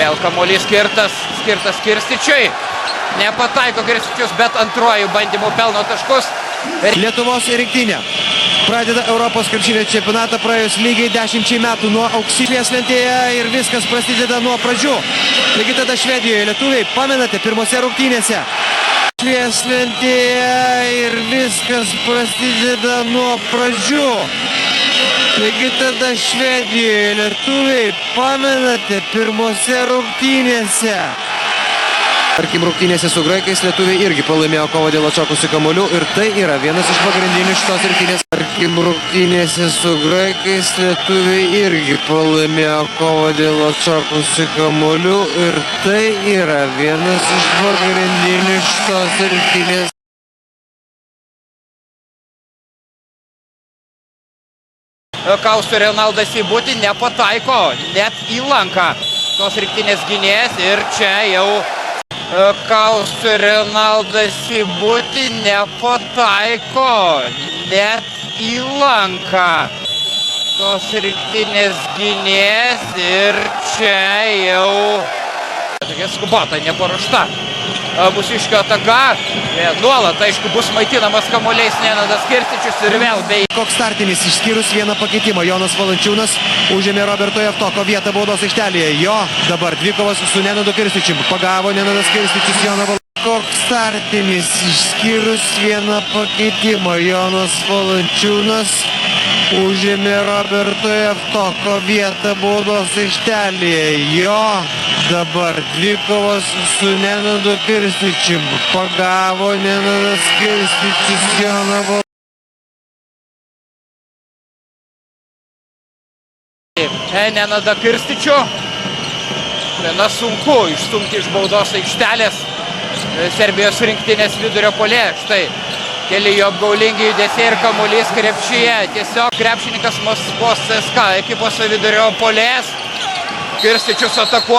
Vėl kamuolys skirtas Kirstičiui. Nepataiko Kirstičius, bet antruoju bandymu pelno taškus. Lietuvos rinktinė pradeda Europos krepšinio čempionatą praėjus lygiai 10 metų nuo auksinės lentėje ir viskas prasideda nuo pradžių. Taigi tada Švedijoje lietuviai, pamenate, pirmose rungtynėse. Švieslentėje ir viskas prasideda nuo pradžių. Taigi tada Švedijoje lietuviai, pamenate, pirmose rungtynėse. Tarkim, rungtynėse su graikais lietuviai irgi pralaimėjo kovą dėl atšokusių kamuolių ir tai yra vienas iš pagrindinių šitos rinktinės. Tarkim, rungtynėse su graikais lietuviai irgi pralaimėjo kovą dėl atšokusių kamuolių ir tai yra vienas iš pagrindinių šitos rinktinės. Kaustų Renaldas Seibutis nepataiko net į lanką tos rinktinės gynėjas ir čia jau Kaustų Renaldas Seibutis nepataiko net į lanką tos rinktinės gynėjas ir čia jau tokia skubota, neparuošta Mūsiškio ataka. Nuolat, aišku, bus maitinamas kamuoliais Nenadas Kirstičius ir vėl bei. Koks startinis išskyrus vieną pakeitimą. Jonas Valančiūnas užėmė Roberto Javtoko vietą baudos aikštelėje. Jo dabar dvikovas su Nenadu Kirstičium. Pagavo Nenadas Kirstičius Joną Valančiūną. Koks startinis išskyrus vieną pakeitimą. Jonas Valančiūnas užėmė Roberto Javtoko vietą baudos aikštelėje. Jo dabar dvikovas su Nenadu Kirstičium. Pagavo Nenadas Kirstičius Joną Valančiūną. Nenadą Kirstičių. Gana sunku išstumti iš baudos aikštelės Serbijos rinktinės vidurio puolėjo. Štai keli jo apgaulingi judesiai ir kamuolys krepšyje. Tiesiog krepšininkas Maskvos CSKA ekipos vidurio puolėjas. Kirstičius atakuoja.